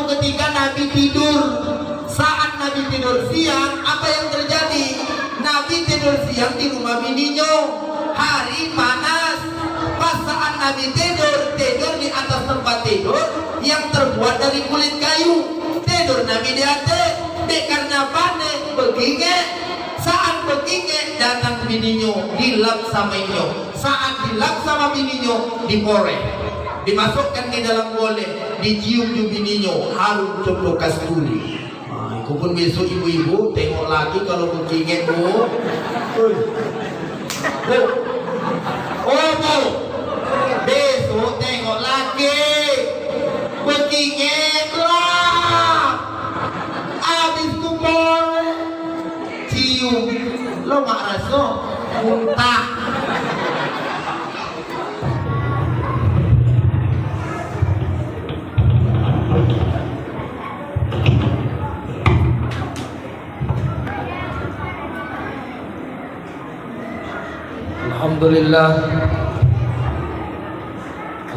suatu ketika Nabi tidur. Saat Nabi tidur siang, apa yang terjadi? Nabi tidur siang di rumah bininya. Hari panas. Pas saat Nabi tidur di atas tempat tidur yang terbuat dari kulit kayu. Tidur Nabi di atas. Karena panas, begingek. Saat begingek datang bininya, dilap sama inyo. Saat dilap sama bininya, dikorek, dimasukkan di dalam boleh, dicium di bininya, harum cembro kasturi. Aku pun besok ibu-ibu tengok lagi kalau begingek bu. Oh bu, besok tengok lagi begingek lah. Habis kumpul cium, lo mak rasa muntah. Alhamdulillah,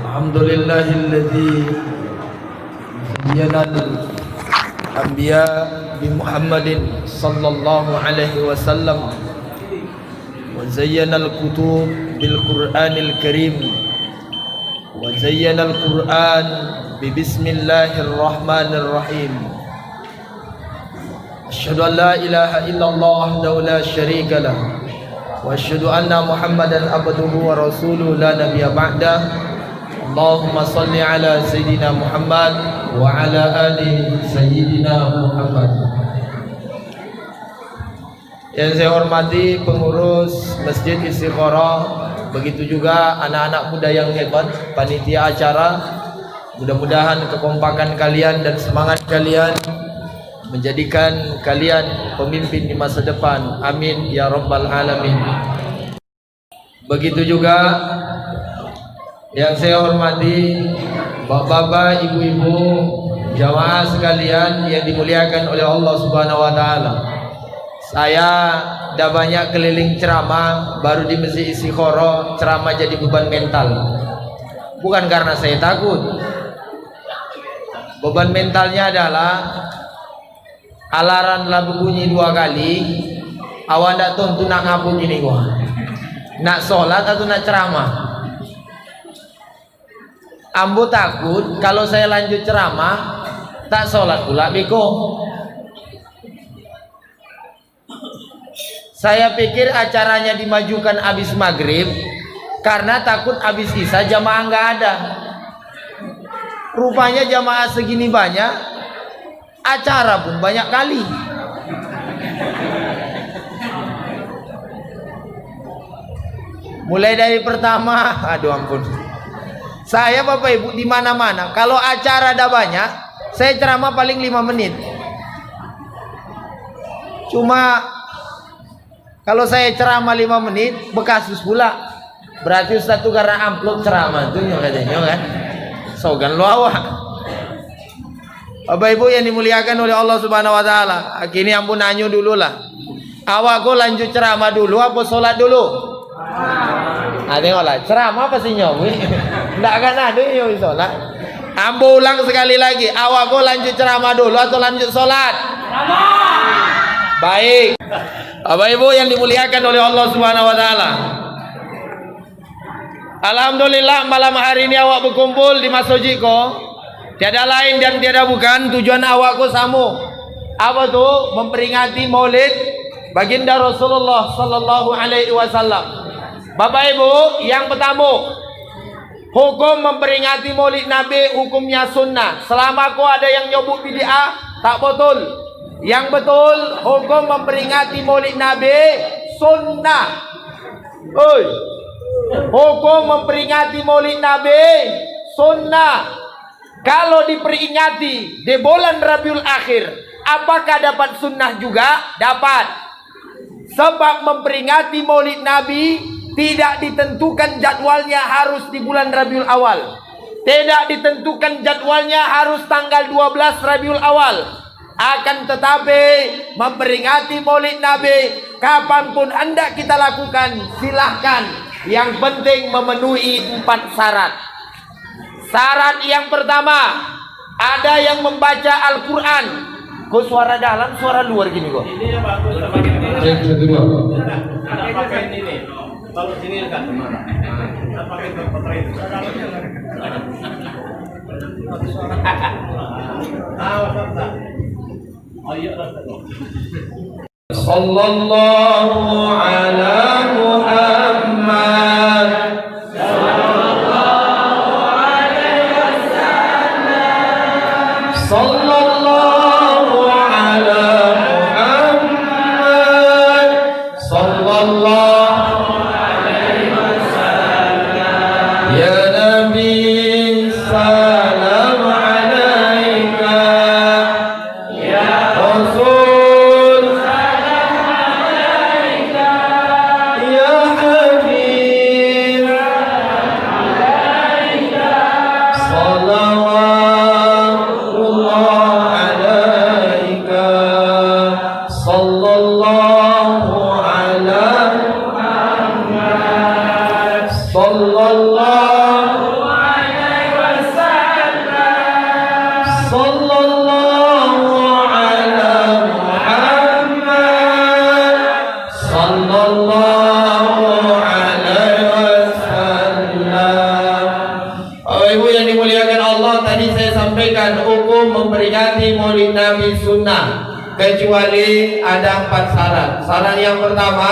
alhamdulillahilladzi zayyana al-anbiya bi Muhammadin sallallahu alaihi wasallam wa zayyana al-kutub bil Qur'anil Karim wa zayyana al-Qur'an bi bismillahirrahmanirrahim. Asyhadu an la ilaha illallah wahdahu la syarika lah wa asyhadu anna Muhammadan abduhu wa rasuluhu la nabiyya ba'dah. Allahumma salli ala Sayyidina Muhammad wa ala ali Sayyidina Muhammad. Yang saya hormati pengurus Masjid Istiqoroh, begitu juga anak-anak muda yang hebat, panitia acara. Mudah-mudahan kekompakan kalian dan semangat kalian menjadikan kalian pemimpin di masa depan. Amin ya rabbal alamin. Begitu juga yang saya hormati bapak-bapak, ibu-ibu, jamaah sekalian yang dimuliakan oleh Allah Subhanahu wa taala. Saya dah banyak keliling ceramah, baru di Masjid Istiqoroh ceramah jadi beban mental. Bukan karena saya takut. Beban mentalnya adalah alarm lah berbunyi 2 kali, awak ndak tahu tu nak ngapun ini gua. Nak sholat atau nak ceramah? Ambo takut kalau saya lanjut ceramah tak sholat pula beko. Saya pikir acaranya dimajukan habis maghrib karena takut habis isya jamaah nggak ada. Rupanya jamaah segini banyak, acara pun banyak kali. Mulai dari pertama, aduh ampun. Saya Bapak Ibu di mana-mana, kalau acara ada banyak, saya ceramah paling 5 menit. Cuma kalau saya ceramah 5 menit, bekasus pula. Berarti Ustaz itu karena amplop ceramah itu katanya kan. Sogan lu awak. Bapak Ibu yang dimuliakan oleh Allah Subhanahu wa taala, kini ampun nanyu dulu lah. Awak kok lanjut ceramah dulu apa sholat dulu? Tengoklah, ceramah pasti nyawi. Ndak akan ada yang sholat. Ambo ulang sekali lagi, awak kok lanjut ceramah dulu atau lanjut sholat? Baik. Bapak Ibu yang dimuliakan oleh Allah Subhanahu wa taala. Alhamdulillah malam hari ini awak berkumpul di masjid ko. Tiada lain dan tiada bukan tujuan awakku samu. Apa tuh? Memperingati Maulid baginda Rasulullah sallallahu alaihi wasallam. Bapak Ibu, yang pertama, hukum memperingati Maulid Nabi hukumnya sunnah. Selama kau ada yang nyebut bid'ah, tak betul. Yang betul, hukum memperingati Maulid Nabi sunnah. Oi. Hukum memperingati Maulid Nabi sunnah. Kalau diperingati di bulan Rabiul Akhir, apakah dapat sunnah juga? Dapat. Sebab memperingati Maulid Nabi tidak ditentukan jadwalnya harus di bulan Rabiul Awal. Tidak ditentukan jadwalnya harus tanggal 12 Rabiul Awal. Akan tetapi memperingati Maulid Nabi kapanpun hendak kita lakukan, silahkan. Yang penting memenuhi 4 syarat. Syarat yang pertama, Ada yang membaca Al-Quran. Kok suara dalam, suara luar gini kok? Ini bagus sama gini. Cek kedua. Ada pakai ini. Kalau sini dekat kemana? Ada pakai baterai. Oh iya, Sallallahu ala Muhammad. Sallallahu ala Muhammad. Sallallahu alaihi wasallam. Ya Nabi salam alaika. Ya Rasul salam alaika. Ya Habib alaika. Salawatullah alaika. Sallallahu ala Muhammad. Sallallahu alaihi wasallam. Sallallahu ala Muhammad. Sallallahu alaihi wasallam. Bapak Ibu yang dimuliakan Allah, tadi saya sampaikan hukum memperingati Maulid Nabi sunnah, kecuali ada 4 syarat. Syarat yang pertama,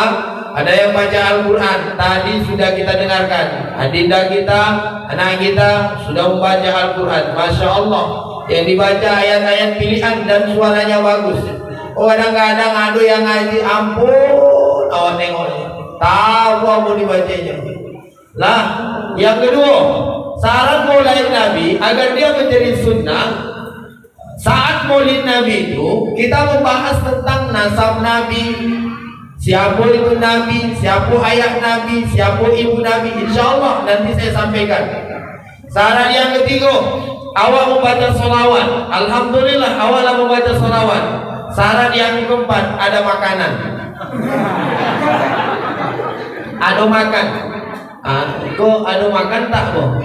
ada yang baca Al-Quran. Tadi sudah kita dengarkan, adinda kita, anak kita sudah membaca Al-Quran. Masya Allah, yang dibaca ayat-ayat pilihan dan suaranya bagus. Oh, kadang-kadang ada yang ngaji, ampun, awak nengok, tahu apa dibacanya. Lah, yang kedua, syarat Maulid Nabi agar dia menjadi sunnah. Saat Maulid Nabi itu kita membahas tentang nasab Nabi, siapa itu Nabi, siapa ayah Nabi, siapa ibu Nabi. Insya Allah nanti saya sampaikan. Syarat yang ketiga, awak membaca sholawat. Alhamdulillah awak membaca sholawat. Syarat yang keempat, ada makanan. Ada makan. Kok ada makan tak kok?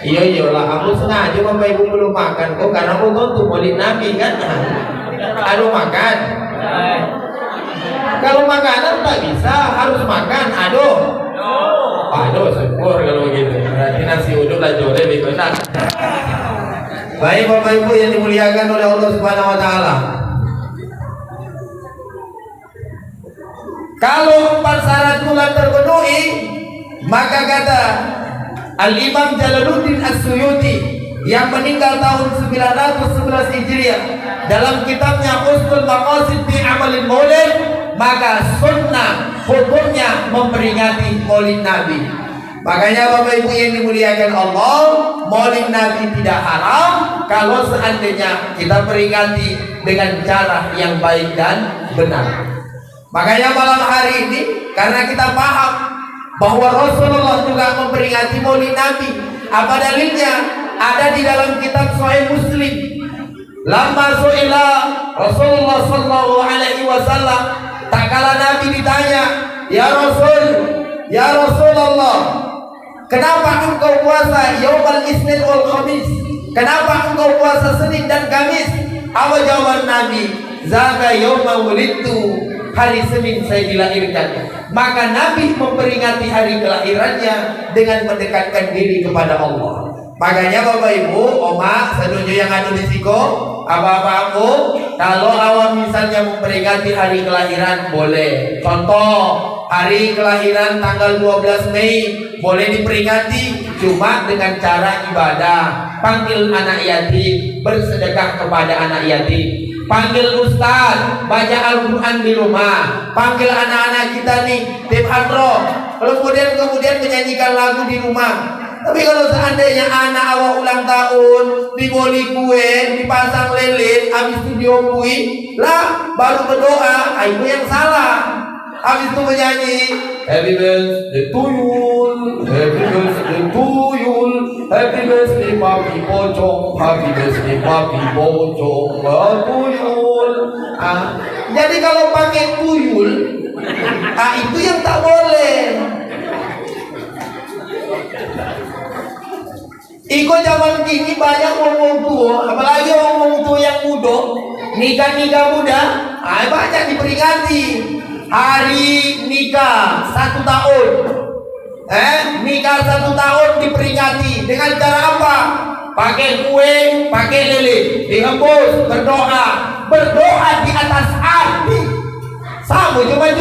Iya lah, aku sengaja Bapak Ibu belum makan kok, karena aku tuh Maulid Nabi kan. Ada makan. Kalau makanan tak bisa, harus makan. Aduh, syukur kalau gitu. Berarti nasi uduk lah jole lebih benar. Baik Bapak Ibu yang dimuliakan oleh Allah Subhanahu wa taala. Kalau 4 syarat telah terpenuhi, maka kata Al-Imam Jalaluddin As-Suyuti yang meninggal tahun 911 Hijriah dalam kitabnya Husnul Maqasid fi Amalil Maulid, maka sunnah hukumnya memperingati Maulid Nabi. Makanya Bapak Ibu yang dimuliakan Allah, Maulid Nabi tidak haram kalau seandainya kita peringati dengan cara yang baik dan benar. Makanya malam hari ini, karena kita paham bahwa Rasulullah juga memperingati Maulid Nabi. Apa dalilnya? Ada di dalam kitab Sahih Muslim. Lamma su'ila Rasulullah sallallahu alaihi wasallam, tak kala Nabi ditanya, "Ya Rasul, ya Rasulullah, kenapa engkau puasa Yaumal Isnin wal Khamis? Kenapa engkau puasa Senin dan Kamis?" Apa jawaban Nabi? "Zaka yauma wulidtu." Hari Senin saya dilahirkan. Maka Nabi memperingati hari kelahirannya dengan mendekatkan diri kepada Allah. Makanya Bapak Ibu, Oma, seduju yang ada di siko, apa-apa aku, kalau awak misalnya memperingati hari kelahiran boleh. Contoh, hari kelahiran tanggal 12 Mei boleh diperingati, cuma dengan cara ibadah. Panggil anak yatim, bersedekah kepada anak yatim. Panggil ustaz, baca Al-Quran di rumah. Panggil anak-anak kita nih, tim hadroh. Kemudian menyanyikan lagu di rumah. Tapi kalau seandainya anak awak ulang tahun, dibeli kue, dipasang lilin, habis itu diomui, lah baru berdoa, itu yang salah. Habis itu menyanyi Happy birthday to you, happy birthday to you, happy birthday papi pocong, happy birthday papi pocong, tuyul. Jadi kalau pakai tuyul, itu yang tak boleh. Iko zaman kini banyak orang tua, apalagi orang tua yang muda, nikah muda, banyak diperingati. Hari nikah 1 tahun, nikah 1 tahun diperingati dengan cara apa? Pakai kue, pakai lilin, dihembus, berdoa di atas api. Sama cuma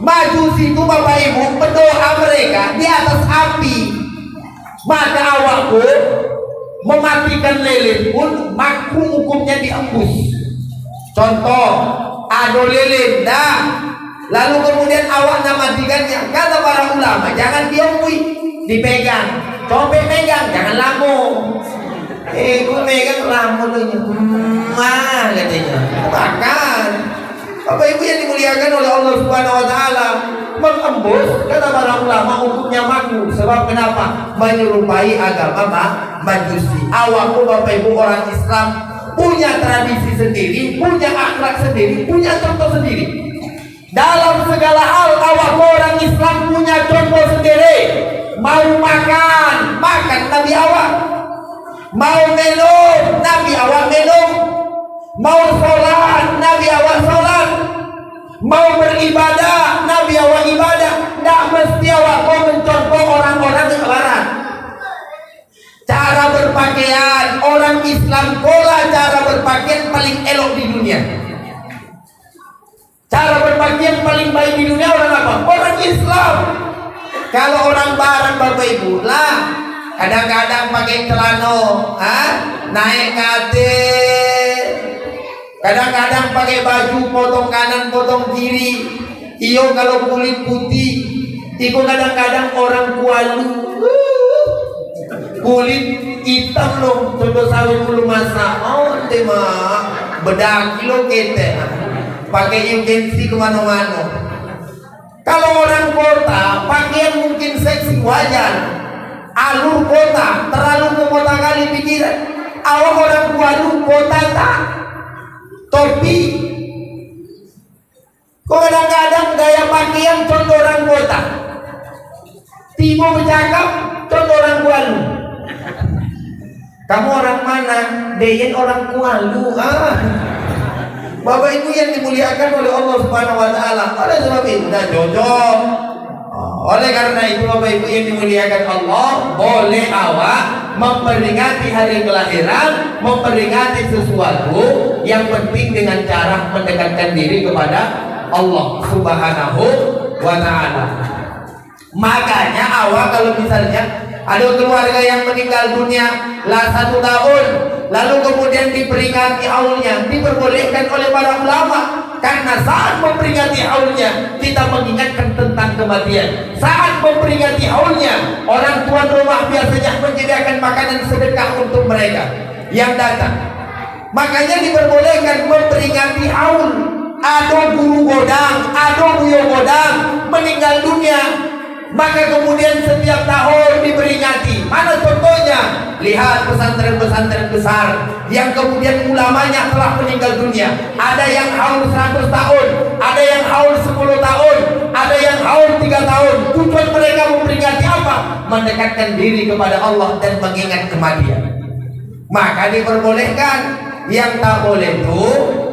Majusi itu Bapak Ibu, berdoa mereka di atas api. Maka awakku mematikan lilin pun makruh hukumnya diembus. Contoh, ado lilin dah, lalu kemudian awak matikannya. Kata para ulama, jangan diembui, dipegang. Coba megang, jangan lamun. Gue megang lamun katanya. Bahkan Bapak Ibu yang dimuliakan oleh Allah Subhanahu wa taala, mengembus kata para ulama hukumnya makruh. Sebab kenapa? Menyerupai agama Majusi. Awakku Bapak Ibu orang Islam punya tradisi sendiri, punya akhlak sendiri, punya contoh sendiri. Dalam segala hal awakku orang Islam punya contoh sendiri. Mau makan Nabi awak. Mau minum Nabi awak minum. Mau sholat Nabi awak sholat. Mau beribadah Nabi awak ibadah. Tidak mesti awak kau mencontoh orang-orang yang barat. Cara berpakaian orang Islam pola cara berpakaian paling elok di dunia. Cara berpakaian paling baik di dunia orang apa? Orang Islam. Kalau orang barat Bapak Ibu lah kadang-kadang pakai celana, naik katil, kadang-kadang pakai baju potong kanan potong kiri. Iyo kalau kulit putih, itu kadang-kadang orang Kualu kulit hitam loh, contoh sawit belum masak. Oh tema bedak kilo kete, pakai UGC kemana-mana. Kalau orang kota pakaian mungkin seksi wajar, alur kota terlalu ke kota kali pikiran. Awak orang Kualu kota tak topi. Kok kadang-kadang gaya pakaian contoh orang kota, Timo bercakap contoh orang Kualu. Kamu orang mana? Deyen orang Kualu. Bapak Ibu yang dimuliakan oleh Allah Subhanahu wa taala. Oleh sebab itu dah cocok. Oleh karena itu Bapak Ibu yang dimuliakan Allah, boleh awak memperingati hari kelahiran, memperingati sesuatu yang penting dengan cara mendekatkan diri kepada Allah Subhanahu wa taala. Makanya awak kalau misalnya ada keluarga yang meninggal dunia lah 1 tahun, lalu kemudian diperingati haulnya, diperbolehkan oleh para ulama. Karena saat memperingati haulnya kita mengingatkan tentang kematian. Saat memperingati haulnya, orang tuan rumah biasanya menyediakan makanan sedekah untuk mereka yang datang. Makanya diperbolehkan memperingati haul. Ada guru godang, ada buyo godang meninggal dunia, maka kemudian setiap tahun diperingati. Mana contohnya? Lihat pesantren-pesantren besar yang kemudian ulamanya telah meninggal dunia. Ada yang haul 100 tahun, ada yang haul 10 tahun, ada yang haul 3 tahun. Tujuan mereka memperingati apa? Mendekatkan diri kepada Allah dan mengingat kematian. Maka diperbolehkan. Yang tak boleh itu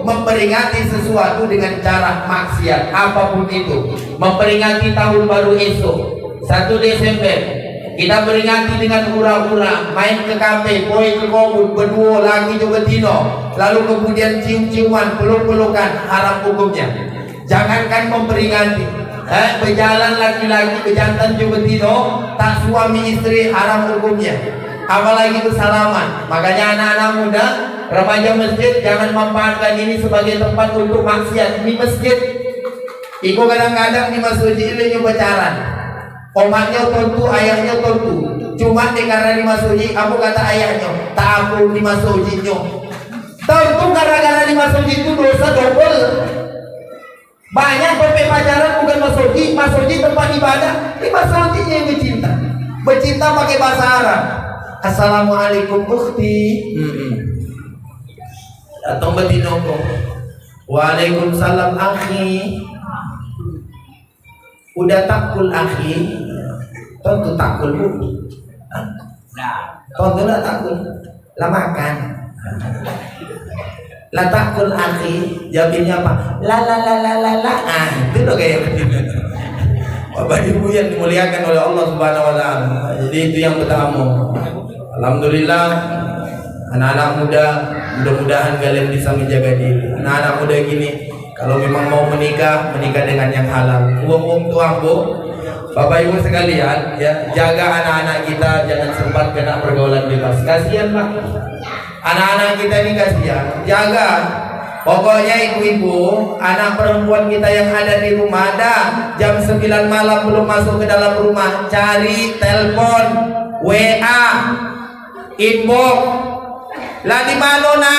memperingati sesuatu dengan cara maksiat apapun itu. Memperingati tahun baru esok 1 Desember kita peringati dengan hura-hura, main ke kafe, boy ke kobud, berdua lagi juga betina, lalu kemudian cium-ciuman, peluk-pelukan, haram hukumnya. Jangankan memperingati, berjalan laki-laki bejantan juga betina, tak suami istri, haram hukumnya. Apalagi bersalaman. Makanya anak-anak muda, remaja masjid jangan memanfaatkan ini sebagai tempat untuk maksiat. Di masjid Iko kadang-kadang di masjid ini pacaran. Omaknya tentu, ayahnya tentu. Cuma karena di masjid, aku kata ayahnya, tak aku di masjidnya. Tentu gara-gara di masjid itu dosa double. Banyak sampai pacaran bukan masjid tempat ibadah. Di masjidnya yang bercinta. Bercinta pakai bahasa Arab. Assalamualaikum ukhti. Atau betina kok. Waalaikumsalam akhi. Udah takul akhi. Tentu takul bu. Tonton lah takul, lah makan. Lah takul akhi, jawabnya apa? La. Ah, itu udah kayak begitu. Bapak Ibu yang dimuliakan oleh Allah Subhanahu wa taala. Jadi itu yang pertama. Alhamdulillah anak-anak muda, mudah-mudahan kalian bisa menjaga diri. Anak-anak muda gini, kalau memang mau menikah, menikah dengan yang halal. Tuang Bu, Bapak Ibu sekalian, ya, jaga anak-anak kita jangan sempat kena pergaulan bebas. Kasihan Pak. Anak-anak kita ini kasihan. Jaga. Pokoknya ibu-ibu, anak perempuan kita yang ada di rumah, jam 9 malam belum masuk ke dalam rumah, cari telepon, WA, inbox. Lah di mana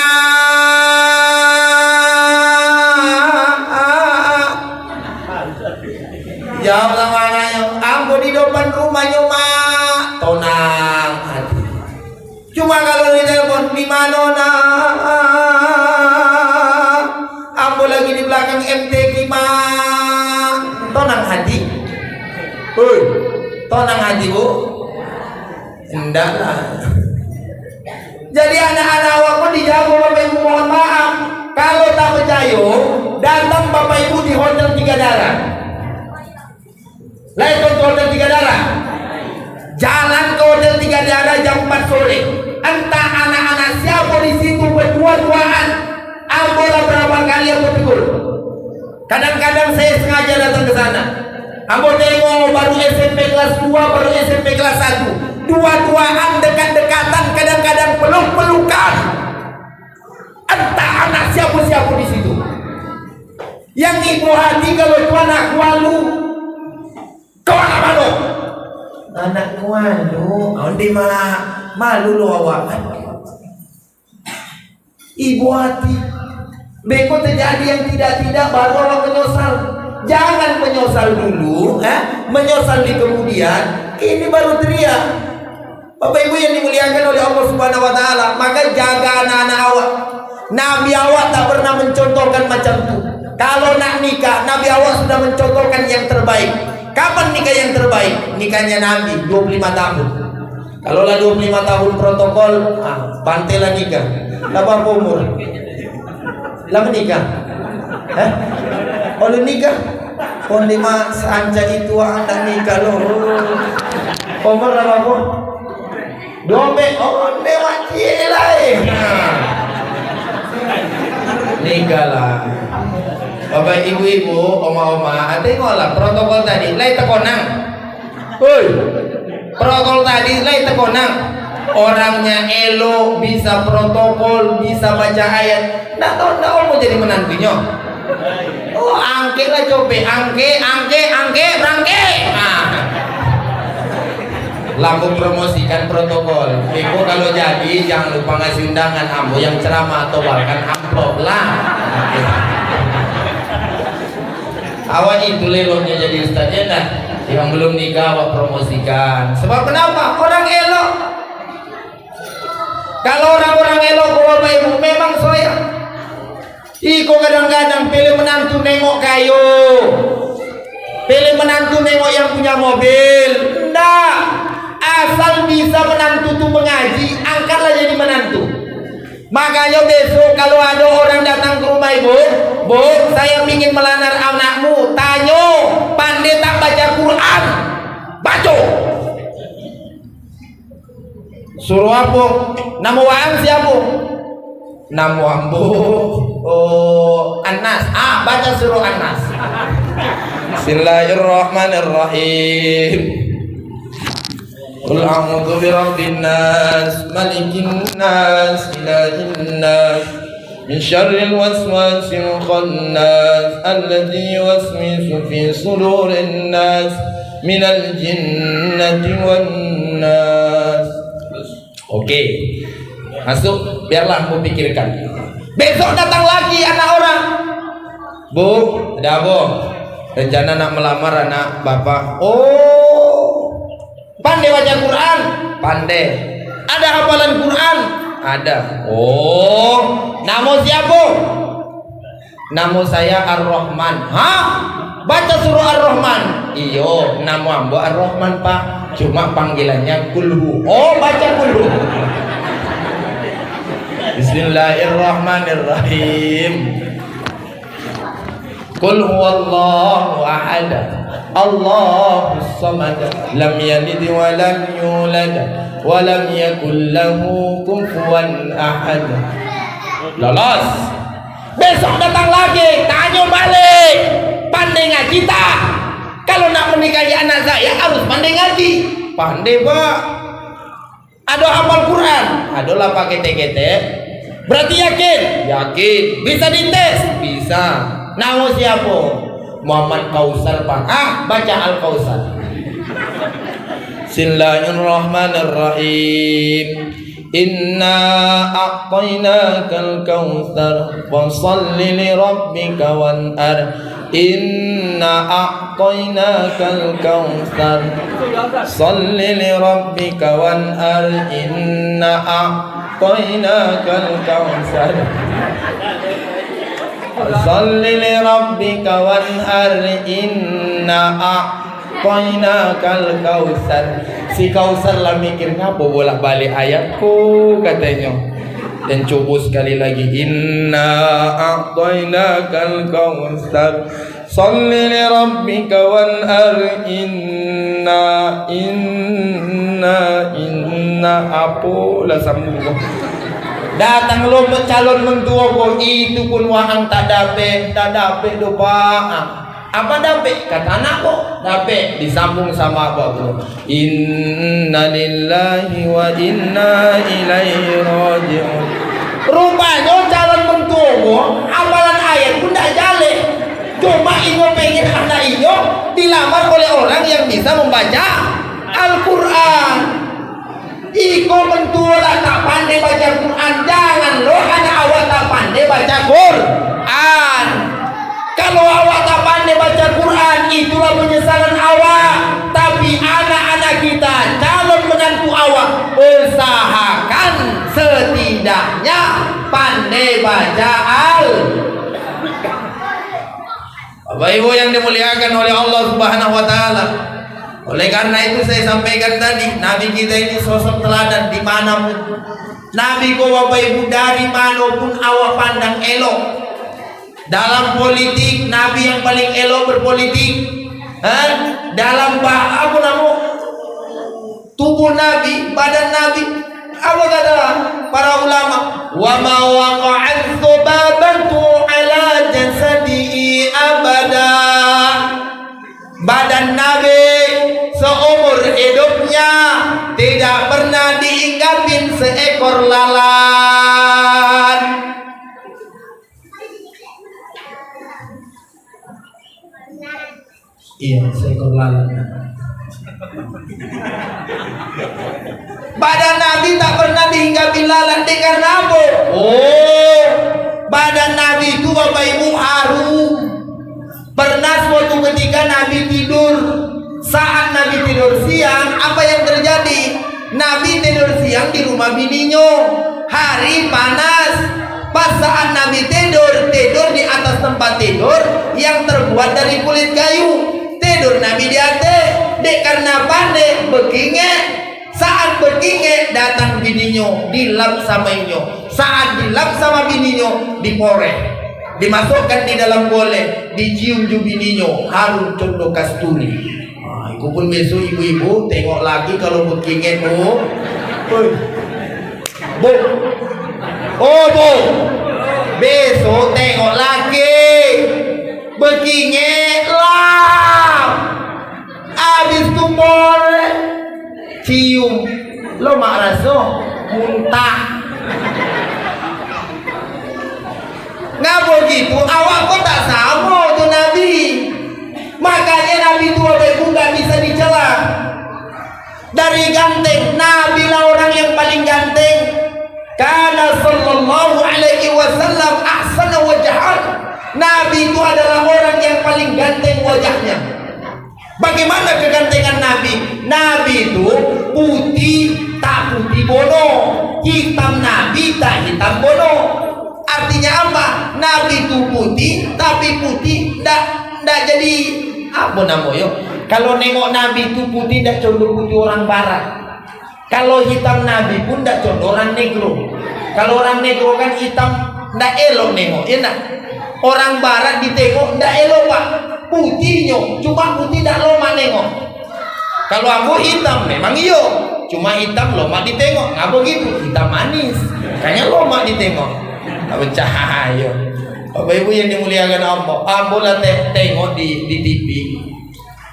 jawab sama anaknya, ambo di depan rumahnya mak, tenang hati. Cuma kalau di telepon di mana ambo lagi di belakang MTQ mak, tenang hati. Tenang hati Bu. Enggak lah. Jadi anak-anak awakmu dijago Bapak Ibu, mohon maaf. Kalau tak percaya, datang Bapak Ibu di Hotel Tiga Darah. Lain ke Hotel Tiga Darah. Jalan ke Hotel Tiga Darah jam 4 sore. Entah anak-anak siapa di situ berdua-duaan. Ambolah berapa kali aku tegur. Kadang-kadang saya sengaja datang ke sana. Ambo tengok baru SMP kelas 2, baru SMP kelas 1. Dua-duaan, dekat-dekatan, kadang-kadang peluk-pelukan. Entah anak siapa-siapa di situ. Yang ibu hati kalau itu anak walu. Kau anak malu. Anak walu, onde malu lo awak. Ibu hati. Beko terjadi yang tidak-tidak baru awak menyesal. Jangan menyesal dulu, menyesal di kemudian. Ini baru teriak. Bapak Ibu yang dimuliakan oleh Allah Subhanahu wa taala, maka jaga anak-anak awak. Nabi awak tak pernah mencontohkan macam itu. Kalau nak nikah, Nabi awak sudah mencontohkan yang terbaik. Kapan nikah yang terbaik? Nikahnya Nabi 25 tahun. Kalau lah 25 tahun protokol, pantai lah nikah. Berapa umur? Lah menikah? Kalau nikah? Kalau lima sanca itu anak nikah loh. Umur berapa? Dompet, lewat cilai. Nikah lah. Bapak ibu-ibu, oma-oma, tengoklah protokol tadi, lai tekonang. Protokol tadi, lai tekonang. Orangnya elo, bisa protokol, bisa baca ayat. Nggak tahu mau jadi menantunya. Angke lah coba, angke, berangke. Lampu promosikan protokol. Ibu kalau jadi jangan lupa ngasih undangan ambo yang ceramah atau bahkan amplop lah. Awak itu lelonya jadi ustaznya dah. Yang belum nikah awak promosikan. Sebab kenapa? Orang elok. Kalau orang-orang elok Bapak Ibu memang soya. Iko kadang-kadang pilih menantu nengok kayu. Pilih menantu nengok yang punya mobil. Nggak. Asal bisa menantu itu mengaji, angkatlah jadi menantu. Makanya besok kalau ada orang datang ke rumah ibu, Bu, saya ingin melamar anakmu. Tanya, pandai tak baca Quran? Baca. Suruh apa? Nama wa'am siapa? Nama ambo. Anas. Baca suruh Anas. Bismillahirrahmanirrahim. Qul a'udzu birabbin nas, malikin nas, ilahin nas, min syarril waswasil khannas, alladzi yuwaswisu fi sudurin nas, minal jinnati wan nas. Oke. Masuk, biarlah aku pikirkan. Besok datang lagi anak orang. Bu, ada apa? Rencana nak melamar anak bapak. Pandai baca Quran? Pandai. Ada hafalan Quran? Ada. Nama siapa? Nama saya Ar-Rahman. Baca surah Ar-Rahman. Iyo, nama ambo Ar-Rahman Pak. Cuma panggilannya Kulhu. Oh, baca Kulhu. Bismillahirrahmanirrahim. Qul huwallahu ahad. Allahus samad. Lam yalid wa lam yulad wa lam yakul lahu kufuwan ahad. Lolos. Besok datang lagi, tanya balik. Pandai ngaji tak? Kalau nak menikahi anak saya harus pandai ngaji. Pandai Pak. Ada hafal Quran? Adalah pakai TGT. Berarti yakin? Yakin. Bisa dites? Bisa. Nama siapa? Muhammad Kausar Pak. Baca Al-Kausar. Bismillahirrahmanirrahim. Inna a'tainakal kautsar fashalli li rabbika wanhar. Inna a'tainakal kautsar shalli li rabbika wanhar. Inna a'tainakal kautsar shalli li rabbika wanhar. Inna a'tainakal kautsar. Si Kausar lah mikir ngapa bolak-balik ayatku katanya. Dan coba sekali lagi, inna a'tainakal kautsar shalli li rabbika wanhar. Inna apalah sambung. Datang lo calon mentua kok itu pun wahang tak dapat do Pak. Apa dapat? Kata anak kok dapat, disambung sama apa bro? Inna lillahi wa inna ilaihi raji'un. Rupanya calon mentua amalan ayat pun tak jale. Cuma inyo pengen anak inyo dilamar oleh orang yang bisa membaca Al-Quran. Iko mentua lah tak pandai baca Quran. Jangan lo anak awak tak pandai baca Quran. Kalau awak tak pandai baca Quran, itulah penyesalan awak. Tapi anak-anak kita, calon menantu awak, usahakan setidaknya pandai baca Bapak Ibu yang dimuliakan oleh Allah Subhanahu wa taala. Oleh karena itu saya sampaikan tadi, Nabi kita ini sosok teladan di manapun. Nabi kau Bapak Ibu dari manapun awak pandang elok. Dalam politik, Nabi yang paling elok berpolitik. Dalam apa nama tubuh Nabi, badan Nabi, apa kata para ulama? Wa ma waqa'at dzubabatu ala jasadihi abada. Badan Nabi seumur hidupnya tidak pernah diinggapin seekor lalat. Iya, seekor lalat. Badan Nabi tak pernah dihinggapi lalat. Karena apa? Oh, badan Nabi itu Bapak Ibu harum. Pernah suatu ketika Nabi tidur. Saat Nabi tidur siang, apa yang terjadi? Nabi tidur siang di rumah bininya. Hari panas. Pas saat Nabi tidur di atas tempat tidur yang terbuat dari kulit kayu. Tidur Nabi di atas. Dek karena pandai bekinge. Saat bekinge datang bininya, dilap sama inyo. Saat dilap sama bininya, diporeh, dimasukkan di dalam boleh, dicium ju bininya, harum condong kasturi. Aku pun besok ibu-ibu tengok lagi kalau bekinge bu. Bu. Oh bu. Besok tengok lagi. Bekinge lah. Habis tu boleh cium. Lo mak rasa muntah. Nggak begitu. Awak kok tak sama tu Nabi. Makanya Nabi itu nggak bisa dicela. Dari ganteng, Nabi lah orang yang paling ganteng. Karena sallallahu alaihi wasallam ahsana wajhan. Nabi itu adalah orang yang paling ganteng wajahnya. Bagaimana kegantengan Nabi? Nabi itu putih tak putih bono, hitam Nabi tak hitam bono. Artinya apa? Nabi itu putih tapi putih tidak jadi apa namanya? Kalau nengok Nabi itu putih tidak condong putih orang barat. Kalau hitam Nabi pun tidak condong orang negro. Kalau orang negro kan hitam tidak elok nengok, enak. Orang barat ditengok tidak elok pak, putihnya cuma putih tidak loma nengok. Kalau aku hitam memang iyo, cuma hitam loma ditengok, nggak begitu, hitam manis, kayaknya loma ditengok, nggak bercahaya. Bapak Ibu yang dimuliakan Allah, ambolah tengok di TV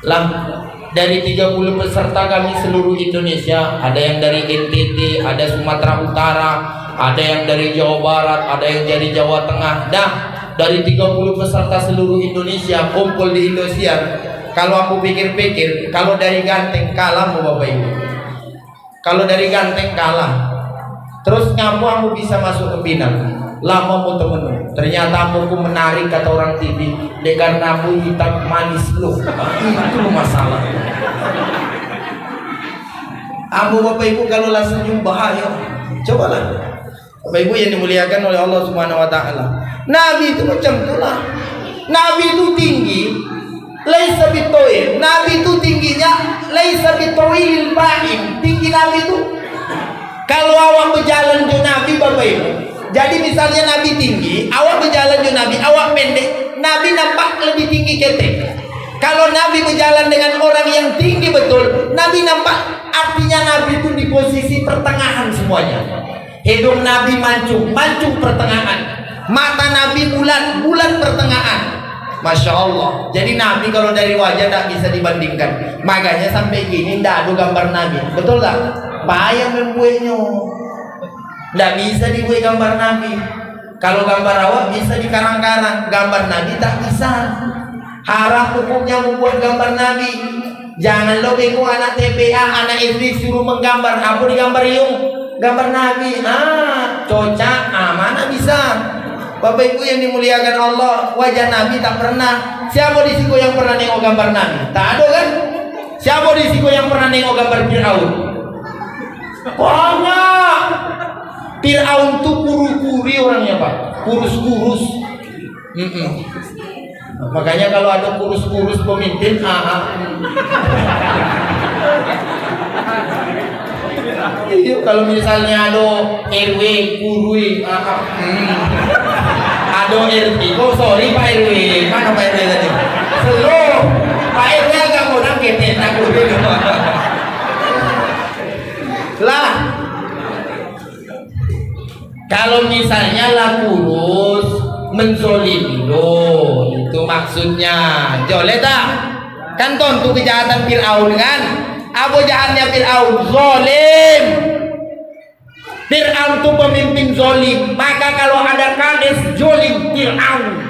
lah. Dari 30 peserta kami seluruh Indonesia, ada yang dari NTT, ada Sumatera Utara, ada yang dari Jawa Barat, ada yang dari Jawa Tengah. Dah, dari 30 peserta seluruh Indonesia kumpul di Indosiar. Kalau aku pikir-pikir, kalau dari ganteng kalah mau Bapak Ibu. Kalau dari ganteng kalah. Terus ngamu aku bisa masuk ke final. Lama mau temen. Ternyata aku menarik kata orang TV. Karena aku hitam manis loh. Itu masalah. Aku Bapak Ibu kalau lah senyum bahaya. Cobalah. Bapak Ibu yang dimuliakan oleh Allah Subhanahu wa taala. Nabi itu macam itulah. Nabi itu tinggi, laisa bitoil. Nabi itu tingginya laisa bitoil ba'in. Tinggi Nabi itu. Kalau awak berjalan ke Nabi Bapak Ibu. Jadi misalnya Nabi tinggi, awak berjalan ke Nabi, awak pendek, Nabi nampak lebih tinggi ketek. Kalau Nabi berjalan dengan orang yang tinggi betul, Nabi nampak, artinya Nabi itu di posisi pertengahan semuanya. Hidung Nabi mancung, mancung pertengahan. Mata Nabi bulat, bulat pertengahan. Masya Allah. Jadi Nabi kalau dari wajah tak bisa dibandingkan. Makanya sampai gini tidak ada gambar Nabi. Betul tak? Bahaya membuatnya. Tidak bisa dibuat gambar Nabi. Kalau gambar awak bisa dikarang-karang, gambar Nabi tak bisa. Haram hukumnya membuat gambar Nabi. Jangan lo bingung anak TPA, anak SD suruh menggambar. Apa digambar yung? Gambar Nabi. Cocak, mana bisa. Bapak Ibu yang dimuliakan Allah, wajah Nabi tak pernah. Siapa di sini yang pernah nengok gambar Nabi? Tak ada kan? Siapa di sini yang pernah nengok gambar Fir'aun? Banyak. Fir'aun tuh kuru-kuri orangnya pak, kurus-kurus. Makanya kalau ada kurus-kurus pemimpin, Itu kalau misalnya ada RW kurui, ada RT. Oh sorry Pak RW, mana Pak RW tadi? Slow, Pak RW agak kurang ketet aku dulu. Lah, kalau misalnya lah kurus menzolimi lo, itu maksudnya. Joleh tak? Kan tentu kejahatan Fir'aun kan? Apa jahatnya Fir'aun? Zolim. Fir'aun itu pemimpin zolim. Maka kalau ada kades zolim Fir'aun,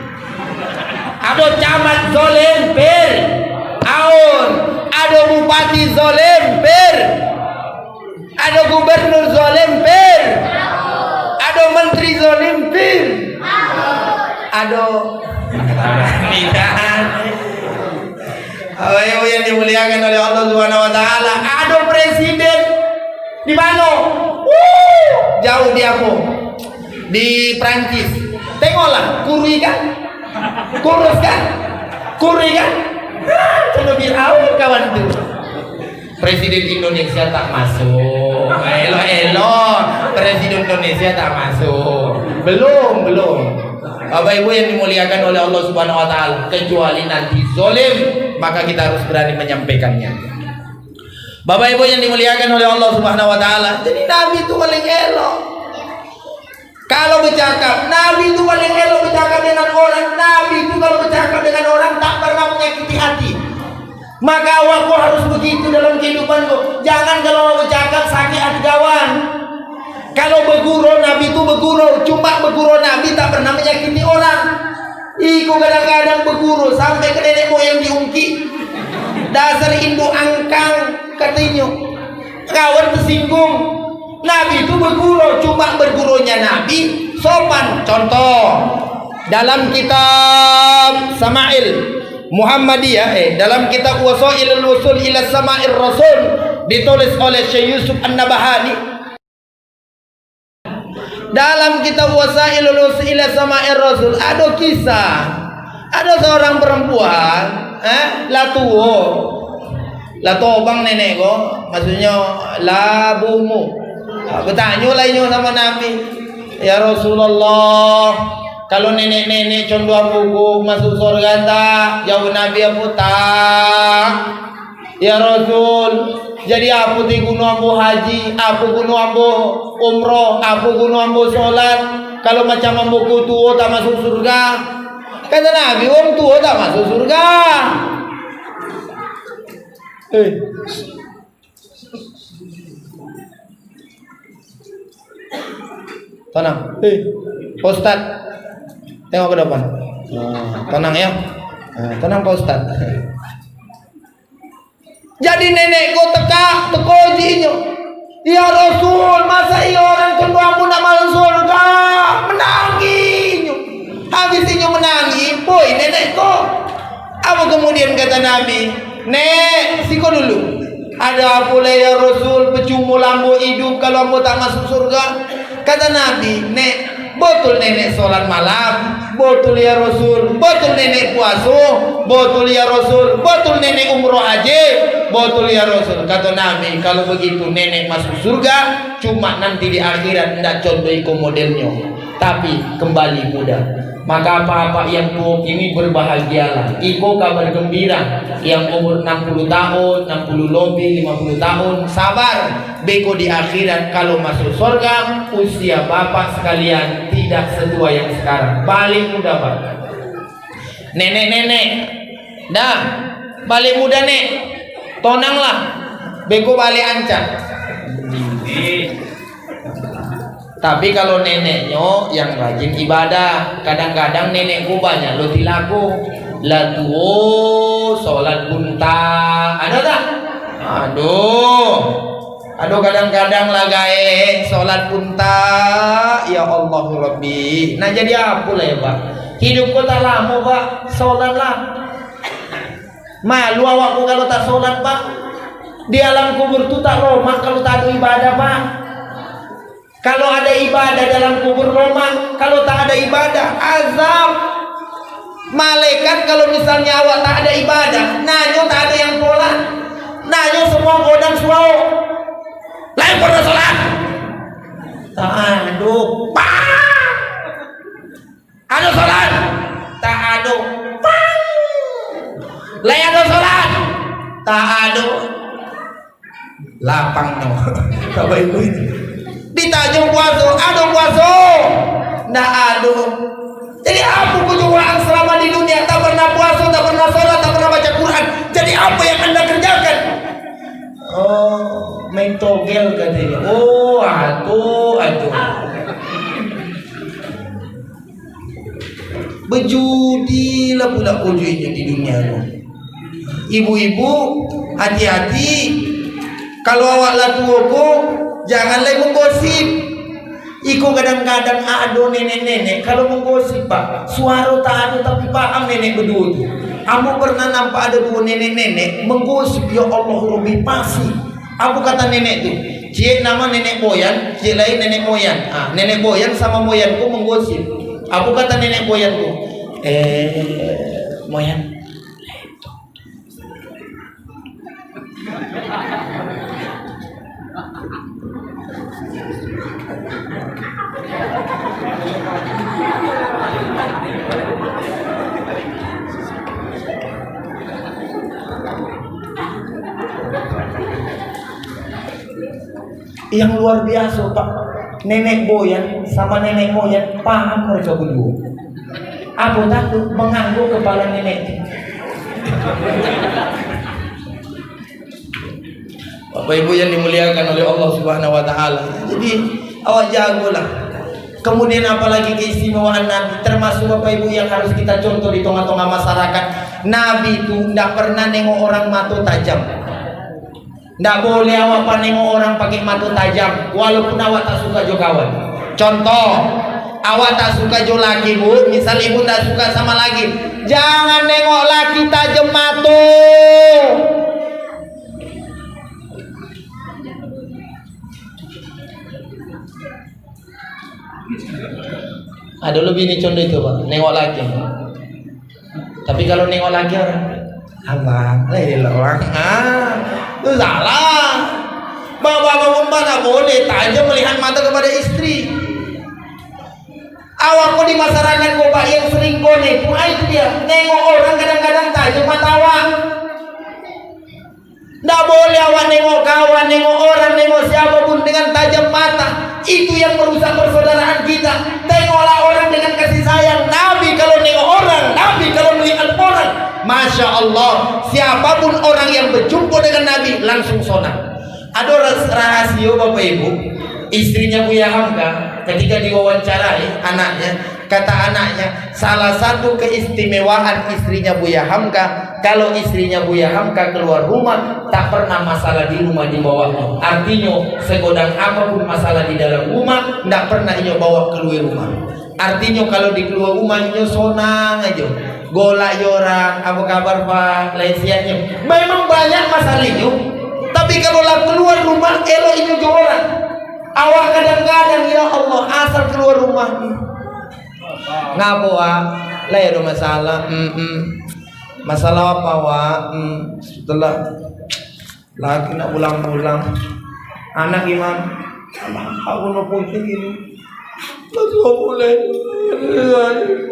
ada camat zolim Fir'aun, ada bupati zolim ada gubernur zolim ada menteri zolim ada Ayo yang dimuliakan oleh Allah Subhanahu wa taala, ada presiden di mana? Jauh di apa? Di Prancis. Tengoklah, kurus kan? Kurus kan? Kurus kan? Coba Fir'aun kawan itu. Presiden Indonesia tak masuk. Elo, Presiden Indonesia tak masuk. Belum. Bapak Ibu yang dimuliakan oleh Allah Subhanahu wa taala, kecuali nanti zalim, maka kita harus berani menyampaikannya. Bapak Ibu yang dimuliakan oleh Allah Subhanahu wa taala, jadi Nabi itu paling elok. Kalau bercakap, Nabi itu paling elok bercakap dengan orang. Nabi itu kalau bercakap dengan orang tak pernah menyakiti hati. Maka awakku harus begitu dalam kehidupanku. Jangan kalau bercakap sakit hati kawan. Kalau bergurau, Nabi itu bergurau. Cuma bergurau Nabi tak pernah menyakiti orang. Iku kadang-kadang bergurau sampai ke nenek moyang diungkit. Dasar induk angkang katanya. Kawan tersinggung. Nabi itu bergurau. Cuma bergurunya Nabi sopan. Contoh dalam kitab Sama'il Muhammadiyah, dalam kitab Wasailul Wusul ila Sama'ir Rasul, ditulis oleh Syekh Yusuf An-Nabahani. Dalam kitab Wasailul Wusul ila Sama'ir Rasul ada kisah, ada seorang perempuan lah tua, Lah tobang nenek ko, maksudnya labumu. Bertanya lah ini sama Nabi, ya Rasulullah, kalau nenek-nenek contoh ambuku masuk surga tak? Jawab Nabi apa tak? Ya Rasul, jadi apa ti guna ambu haji, apa guna ambu umroh, apa guna ambu sholat? Kalau macam ambuku tua tak masuk surga? Kata Nabi, orang tua tak masuk surga. Tenang. Pak Ustaz, tengok ke depan. Tenang ya. Tenang Pak Ustaz. Jadi nenekku teko jinyo. Ya Rasul, masa iya orang cendamu nak masuk surga? Menanginyo. Habis inyo menangi, boy nenekku. Apa kemudian kata Nabi? Nek, siko dulu. Ada apa ya Rasul, percuma lambu hidup kalau ambo tak masuk surga? Kata Nabi, nek, betul nenek sholat malam, betul ya Rasul, betul nenek puasa, betul ya Rasul, betul nenek umroh haji, betul ya Rasul. Kata Nabi, kalau begitu nenek masuk surga, cuma nanti di akhirat tidak contoh ikut modelnya, tapi kembali muda. Maka apa-apa yang tua ini berbahagialah. Iko kabar gembira. Yang umur 60 tahun, 60 lebih, 50 tahun, sabar. Beko di akhirat kalau masuk surga, usia bapak sekalian tidak setua yang sekarang. Balik muda pak. Nenek-nenek, dah balik muda nek. Tonanglah. Beko balik ancak. Tapi kalau neneknya yang rajin ibadah, kadang-kadang nenekku banyak lo tilaku, lah tuh sholat bunta, ada tak? Aduh kadang-kadang lah gae sholat bunta, ya Allah Rabbi. Nah jadi apa lah ya pak? Hidupku tak lama pak, sholat lah. Malu awakku kalau tak sholat pak. Di alam kubur tu tak romah kalau tak ada ibadah pak. Kalau ada ibadah dalam kubur Roma, kalau tak ada ibadah azab. Malaikat kalau misalnya awak tak ada ibadah, nanyo tak ada yang sholat, nanyo semua godang suau. Lain pernah sholat, tak ada. Ada sholat, tak ada. Lain ada sholat, tak ada. Lapang no, tak baik ini. Ditanya puasa, ada puasa, ndak ada. Jadi apa perjuangan selama di dunia? Tak pernah puasa, tak pernah sholat, tak pernah baca Quran. Jadi apa yang anda kerjakan? Oh, main togel katanya. Oh, aduh. Berjudi lah pula kujuinya di dunia lo. Ibu-ibu, hati-hati. Kalau awak lah tuaku, janganlah menggosip. Iko kadang-kadang ada nenek-nenek kalau menggosip pak, suara tak ada tapi paham nenek berdua tu. Kamu pernah nampak ada dua nenek-nenek menggosip, ya Allah Rabbi pasti. Apa kata nenek tu? Cik nama nenek Boyan, cik lain nenek Moyan. Nenek Boyan sama Moyanku menggosip. Apa kata nenek Boyan tu? Moyan. Yang luar biasa pak, nenek Boyan sama nenek Moyan paham mereka berdua. Aku takut mengangguk kepala nenek. Bapak Ibu yang dimuliakan oleh Allah Subhanahu Wa Taala. Jadi awak jagolah. Kemudian apalagi keistimewaan Nabi, termasuk Bapak Ibu yang harus kita contoh di tengah-tengah masyarakat. Nabi itu tidak pernah nengok orang mata tajam. Tidak boleh awak nengok orang pakai mata tajam, walaupun awak tak suka jo kawan. Contoh, awak tak suka jo laki bu, misal ibu tak suka sama laki, jangan nengok laki tajam mata. Ada lebih ini contoh itu pak, nengok laki. Tapi kalau nengok laki orang, Abang, orang. Itu salah. Bapak-bapak pembana boleh tajam melihat mata kepada istri. Awak kok di masyarakat kok Pak yang sering konek, itu dia. Nengok orang kadang-kadang tajam mata awak. Nggak boleh awak nengok kawan, nengok orang, nengok siapapun dengan tajam mata. Itu yang merusak persaudaraan kita. Tengoklah orang dengan kasih sayang. Nabi kalau nengok orang, Nabi kalau melihat orang, Masya Allah, siapapun orang yang berjumpa dengan Nabi langsung sonat. Ada rahasia Bapak Ibu, istrinya Buya Hamka ketika diwawancarai anaknya, kata anaknya, salah satu keistimewaan istrinya Buya Hamka, kalau istrinya Buya Hamka keluar rumah tak pernah masalah di rumah dibawanya. Artinya segodang apapun masalah di dalam rumah tidak pernah ia bawa keluar rumah. Artinya kalau di keluar rumah ia sonang aja, golak orang, apa kabar Pak, lain siapnya. Memang banyak masalahnya, tapi kalau lah keluar rumah elok ini orang. Awak kadang-kadang ya Allah asal keluar rumah ngapo lah ada masalah. Masalah apa setelah lagi nak pulang-pulang anak gimana? Aku nak pusing ini masuk boleh kemarin lagi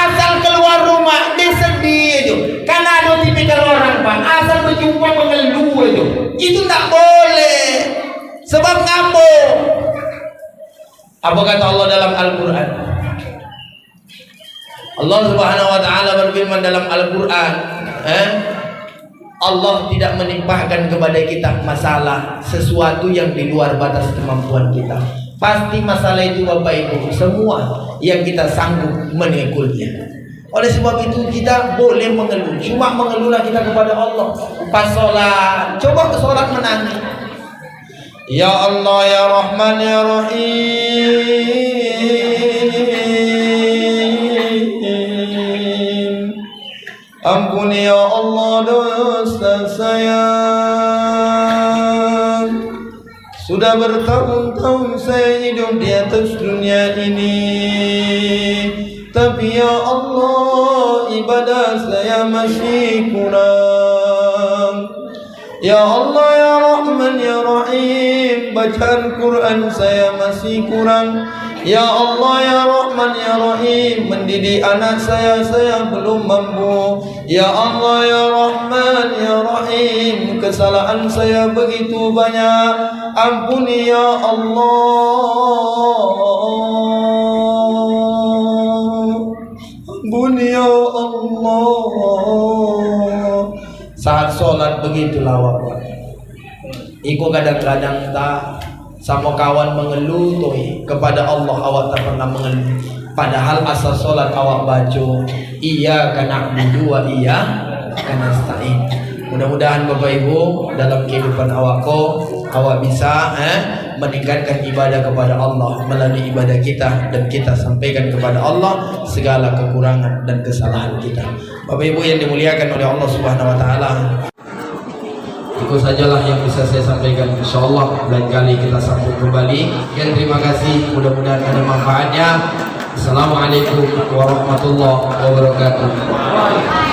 asal keluar rumah dia sedih aja. Karena ada tipikal orang Pak, asal berjumpa mengeluh aja. Itu tak boleh. Sebab ngapo? Apa kata Allah dalam Al-Quran? Allah Subhanahu wa ta'ala berfirman dalam Al-Quran, Allah tidak menimpahkan kepada kita masalah sesuatu yang di luar batas kemampuan kita. Pasti masalah itu Bapak Ibu semua yang kita sanggup menekulnya. Oleh sebab itu kita boleh mengeluh, cuma mengeluhlah kita kepada Allah. Pas sholat, coba ke sholat menangis. Ya Allah ya Rahman ya Rahim, ampuni ya Allah dosa saya. Sudah bertahun-tahun saya hidup di atas dunia ini, tapi ya Allah ibadah saya masih kurang. Ya Allah ya Rahman ya Rahim, bacaan Quran saya masih kurang. Ya Allah ya Rahman ya Rahim, mendidik anak saya belum mampu. Ya Allah ya Rahman ya Rahim, kesalahan saya begitu banyak, ampuni ya Allah, ampuni ya Allah. Saat sholat begitu lawak. Iku kadang-kadang tak sama kawan mengeluh toy kepada Allah awak tak pernah mengeluh. Padahal asal sholat awak baca iya kana na'budu wa iya kana nasta'in. Mudah-mudahan Bapak Ibu dalam kehidupan awak bisa meningkatkan ibadah kepada Allah melalui ibadah kita, dan kita sampaikan kepada Allah segala kekurangan dan kesalahan kita. Bapak Ibu yang dimuliakan oleh Allah Subhanahu wa taala, itu sajalah yang bisa saya sampaikan. Insyaallah lain kali kita sambung kembali. Dan terima kasih, mudah-mudahan ada manfaatnya. Assalamualaikum warahmatullahi wabarakatuh.